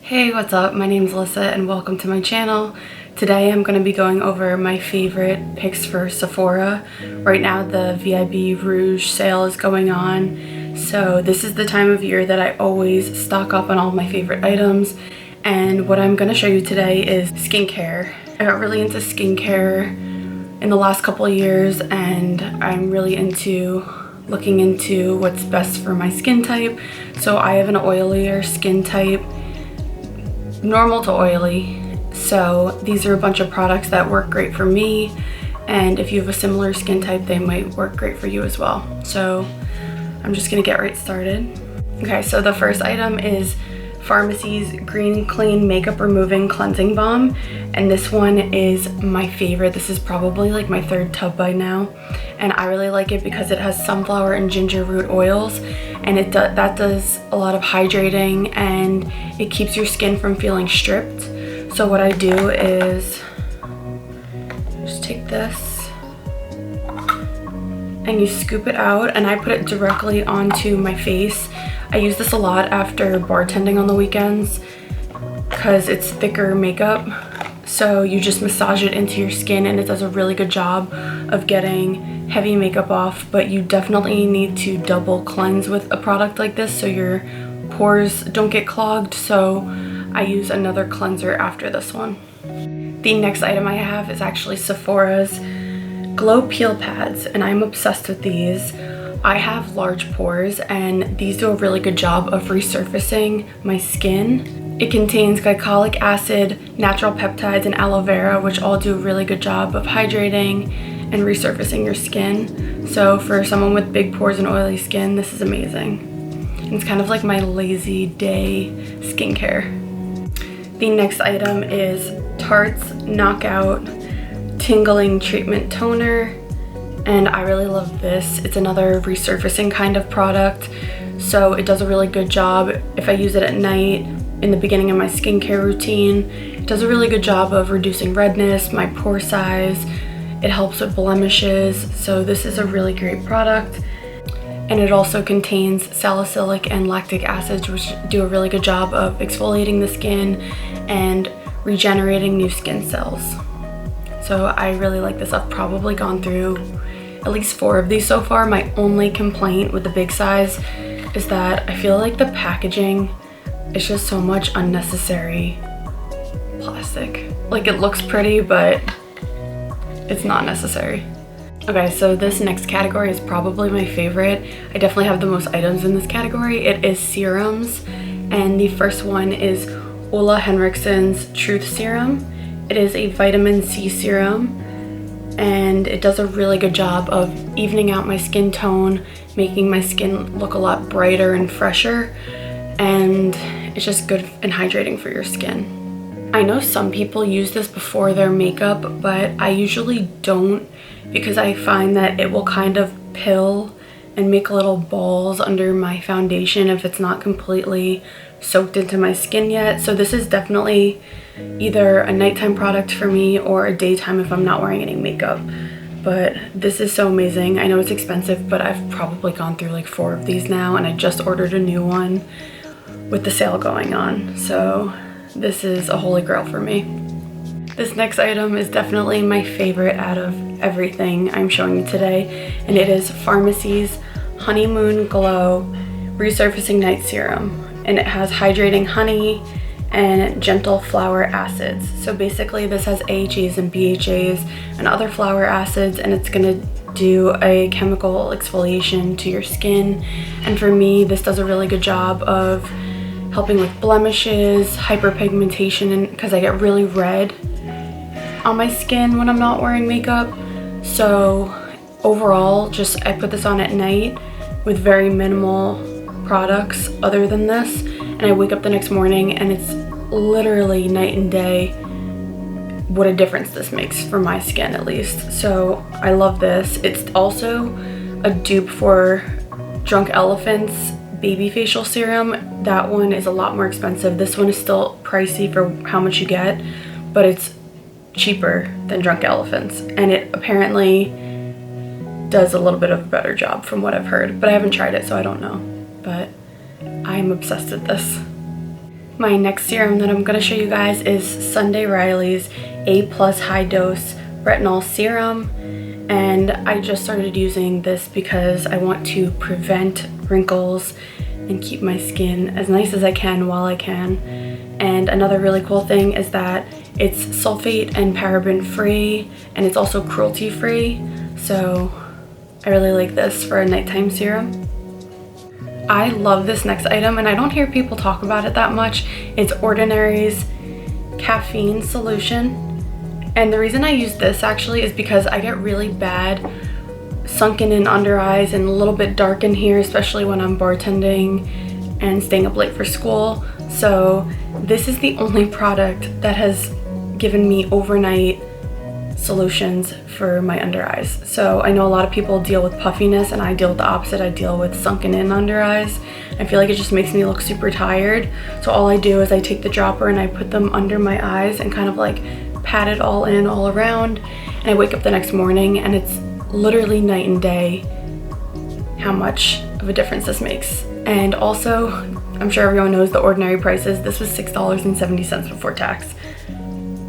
Hey, what's up? My name's Alyssa and welcome to my channel. Today I'm going to be going over my favorite picks for Sephora. Right now the VIB Rouge sale is going on, so this is the time of year that I always stock up on all my favorite items. And what I'm going to show you today is skincare. I got really into skincare in the last couple of years, and I'm really into looking into what's best for my skin type. So I have an oilier skin type, normal to oily, so these are a bunch of products that work great for me, and if you have a similar skin type they might work great for you as well. So I'm just gonna get right started. Okay, so the first item is Farmacy's Green Clean Makeup Removing Cleansing Balm, and this one is my favorite. This is probably like my third tub by now, and I really like it because it has sunflower and ginger root oils, and that does a lot of hydrating, and it keeps your skin from feeling stripped. So what I do is just take this and you scoop it out, and I put it directly onto my face. I use this a lot after bartending on the weekends because it's thicker makeup. So you just massage it into your skin and it does a really good job of getting heavy makeup off, but you definitely need to double cleanse with a product like this so your pores don't get clogged. So I use another cleanser after this one. The next item I have is actually Sephora's Glow Peel Pads, and I'm obsessed with these. I have large pores and these do a really good job of resurfacing my skin. It contains glycolic acid, natural peptides, and aloe vera, which all do a really good job of hydrating and resurfacing your skin. So for someone with big pores and oily skin, this is amazing. And it's kind of like my lazy day skincare. The next item is Tarte's Knockout Tingling Treatment Toner, and I really love this. It's another resurfacing kind of product, so it does a really good job. If I use it at night in the beginning of my skincare routine, it does a really good job of reducing redness, my pore size. It helps with blemishes, so this is a really great product. And it also contains salicylic and lactic acids, which do a really good job of exfoliating the skin and regenerating new skin cells. So I really like this. I've probably gone through at least 4 of these so far. My only complaint with the big size is that I feel like the packaging is just so much unnecessary plastic. Like, it looks pretty, but it's not necessary. Okay, so this next category is probably my favorite. I definitely have the most items in this category. It is serums, and the first one is Ole Henriksen's Truth Serum. It is a vitamin C serum, and it does a really good job of evening out my skin tone, making my skin look a lot brighter and fresher, and it's just good and hydrating for your skin. I know some people use this before their makeup, but I usually don't, because I find that it will kind of pill and make little balls under my foundation if it's not completely soaked into my skin yet. So this is definitely either a nighttime product for me or a daytime if I'm not wearing any makeup. But this is so amazing. I know it's expensive, but I've probably gone through like 4 of these now, and I just ordered a new one with the sale going on. So this is a holy grail for me. This next item is definitely my favorite out of everything I'm showing you today, and it is Farmacy's Honeymoon Glow Resurfacing Night Serum. And it has hydrating honey and gentle flower acids. So basically this has AHAs and BHAs and other flower acids, and it's gonna do a chemical exfoliation to your skin. And for me, this does a really good job of helping with blemishes, hyperpigmentation, because I get really red on my skin when I'm not wearing makeup. So overall, I put this on at night with very minimal products other than this, and I wake up the next morning and it's literally night and day what a difference this makes for my skin, at least. So I love this. It's also a dupe for Drunk Elephant's baby facial serum. That one is a lot more expensive. This one is still pricey for how much you get, but it's cheaper than Drunk Elephant's, and it apparently does a little bit of a better job from what I've heard, but I haven't tried it, so I don't know. But I'm obsessed with this. My next serum that I'm going to show you guys is Sunday Riley's A+ High Dose Retinol Serum, and I just started using this because I want to prevent wrinkles and keep my skin as nice as I can while I can. And another really cool thing is that it's sulfate and paraben free, and it's also cruelty free, so I really like this for a nighttime serum. I love this next item, and I don't hear people talk about it that much. It's Ordinary's Caffeine Solution. And the reason I use this actually is because I get really bad sunken in under eyes and a little bit dark in here, especially when I'm bartending and staying up late for school. So this is the only product that has given me overnight solutions for my under eyes. So I know a lot of people deal with puffiness, and I deal with the opposite. I deal with sunken in under eyes. I feel like it just makes me look super tired. So all I do is I take the dropper and I put them under my eyes and kind of like pat it all in all around, and I wake up the next morning and it's literally night and day how much of a difference this makes. And also, I'm sure everyone knows the Ordinary prices. This was $6.70 before tax.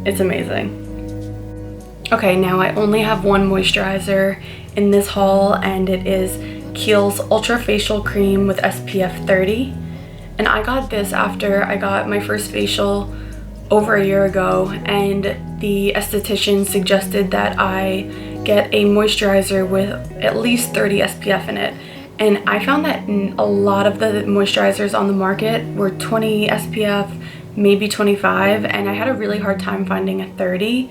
It's amazing. Okay, now I only have one moisturizer in this haul, and it is Kiehl's Ultra Facial Cream with SPF 30. And I got this after I got my first facial over a year ago, and the esthetician suggested that I get a moisturizer with at least 30 SPF in it. And I found that a lot of the moisturizers on the market were 20 SPF, maybe 25, and I had a really hard time finding a 30.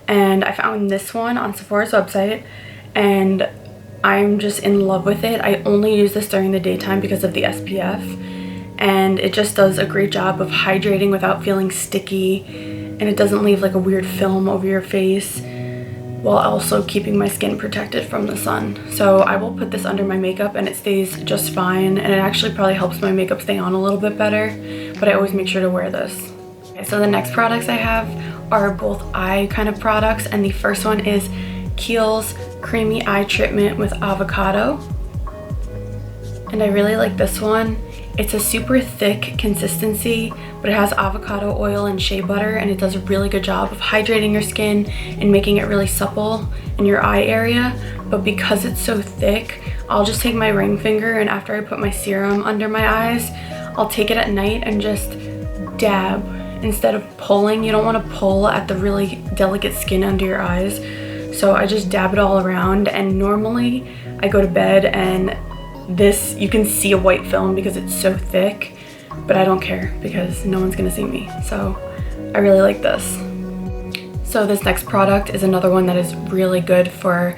And I found this one on Sephora's website, and I'm just in love with it. I only use this during the daytime because of the SPF, and it just does a great job of hydrating without feeling sticky, and it doesn't leave like a weird film over your face while also keeping my skin protected from the sun. So I will put this under my makeup and it stays just fine, and it actually probably helps my makeup stay on a little bit better, but I always make sure to wear this. Okay, so the next products I have are both eye kind of products, and the first one is Kiehl's Creamy Eye Treatment with Avocado. And I really like this one. It's a super thick consistency, but it has avocado oil and shea butter, and it does a really good job of hydrating your skin and making it really supple in your eye area. But because it's so thick, I'll just take my ring finger, and after I put my serum under my eyes, I'll take it at night and just dab. Instead of pulling, you don't want to pull at the really delicate skin under your eyes. So I just dab it all around, and normally I go to bed and this, you can see a white film because it's so thick, but I don't care because no one's gonna see me. So I really like this. So this next product is another one that is really good for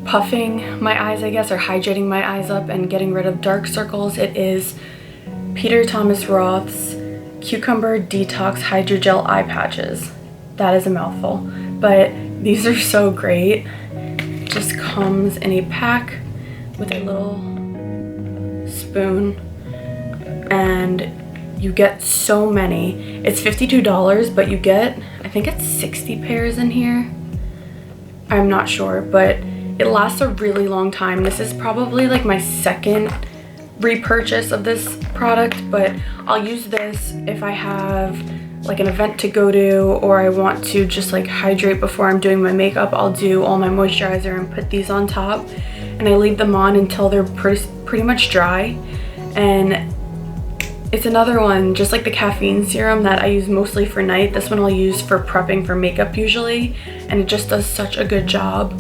puffing my eyes, I guess, or hydrating my eyes up and getting rid of dark circles. It is Peter Thomas Roth's Cucumber De-Tox Hydra-Gel Eye Patches. That is a mouthful, but these are so great. It just comes in a pack with a little spoon, and you get so many. It's $52, but you get, I think it's 60 pairs in here. I'm not sure, but it lasts a really long time. This is probably like my second repurchase of this product, but I'll use this if I have like an event to go to, or I want to just like hydrate before I'm doing my makeup. I'll do all my moisturizer and put these on top, and I leave them on until they're pretty much dry. And it's another one, just like the caffeine serum that I use mostly for night. This one I'll use for prepping for makeup usually, and it just does such a good job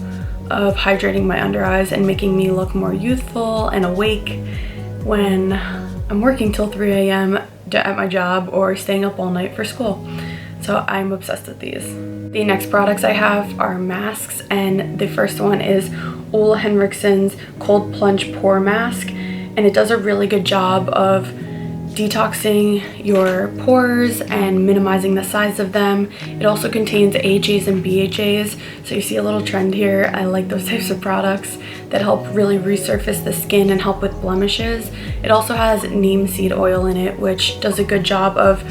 of hydrating my under eyes and making me look more youthful and awake when I'm working till 3 a.m. at my job or staying up all night for school. So I'm obsessed with these. The next products I have are masks, and the first one is Ole Henriksen's Cold Plunge Pore Mask, and it does a really good job of detoxing your pores and minimizing the size of them. It also contains AHAs and BHAs, so you see a little trend here. I like those types of products that help really resurface the skin and help with blemishes. It also has neem seed oil in it, which does a good job of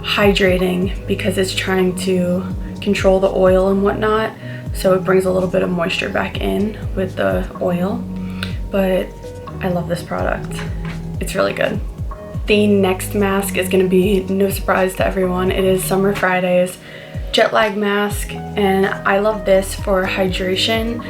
hydrating because it's trying to control the oil and whatnot, so it brings a little bit of moisture back in with the oil. But I love this product. It's really good. The next mask is going to be no surprise to everyone. It is Summer Fridays Jet Lag Mask, and I love this for hydration.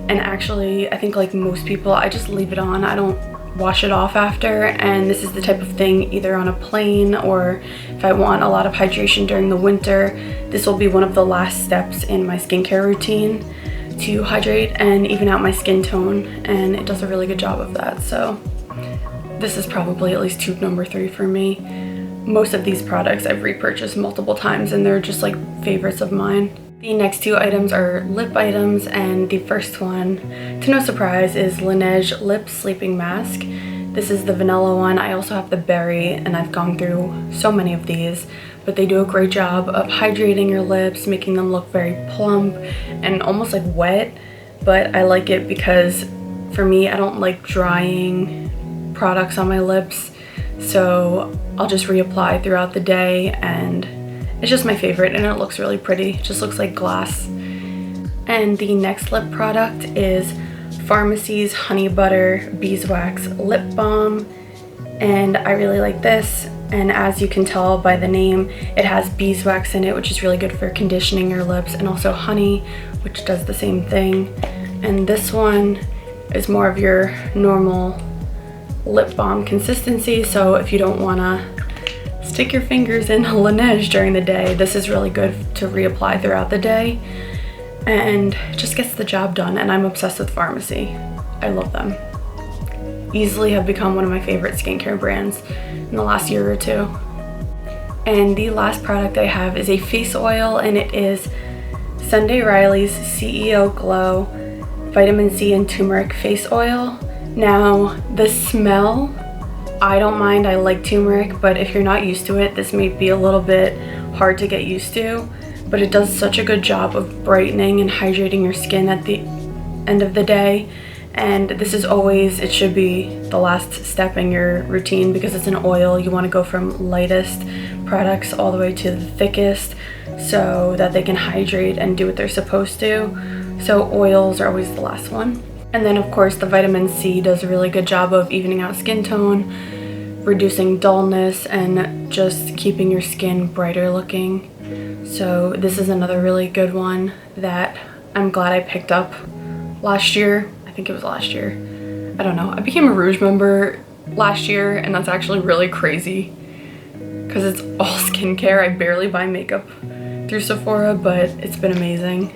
And actually, I think like most people, I just leave it on. I don't wash it off after, and this is the type of thing either on a plane or if I want a lot of hydration during the winter, this will be one of the last steps in my skincare routine to hydrate and even out my skin tone, and it does a really good job of that. So this is probably at least tube number 3 for me. Most of these products I've repurchased multiple times and they're just like favorites of mine. The next 2 items are lip items, and the first one, to no surprise, is Laneige Lip Sleeping Mask. This is the vanilla one. I also have the berry, and I've gone through so many of these, but they do a great job of hydrating your lips, making them look very plump and almost like wet, but I like it because for me, I don't like drying products on my lips, so I'll just reapply throughout the day, and it's just my favorite, and it looks really pretty. It just looks like glass. And the next lip product is Farmacy's Honey Butter Beeswax Lip Balm, and I really like this. And as you can tell by the name, it has beeswax in it, which is really good for conditioning your lips, and also honey, which does the same thing. And this one is more of your normal lip balm consistency, so if you don't want to stick your fingers in Laneige during the day, this is really good to reapply throughout the day, and it just gets the job done. And I'm obsessed with Farmacy. I love them. Easily have become one of my favorite skincare brands in the last year or 2. And the last product I have is a face oil, and it is Sunday Riley's C.E.O. Glow Vitamin C and Turmeric Face Oil. Now, the smell, I don't mind. I like turmeric, but if you're not used to it, this may be a little bit hard to get used to, but it does such a good job of brightening and hydrating your skin at the end of the day. And this is always, it should be the last step in your routine because it's an oil. You want to go from lightest products all the way to the thickest so that they can hydrate and do what they're supposed to. So oils are always the last one. And then of course the vitamin C does a really good job of evening out skin tone, reducing dullness, and just keeping your skin brighter looking. So this is another really good one that I'm glad I picked up last year. I think it was last year. I don't know. I became a Rouge member last year, and that's actually really crazy because it's all skincare. I barely buy makeup through Sephora, but it's been amazing.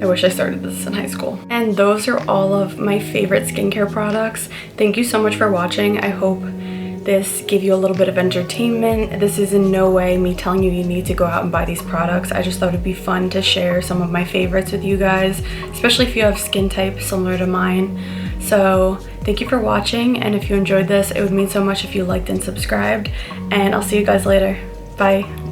I wish I started this in high school. And those are all of my favorite skincare products. Thank you so much for watching. I hope this gave you a little bit of entertainment. This is in no way me telling you you need to go out and buy these products. I just thought it'd be fun to share some of my favorites with you guys, especially if you have skin type similar to mine. So thank you for watching, and if you enjoyed this, it would mean so much if you liked and subscribed, and I'll see you guys later. Bye.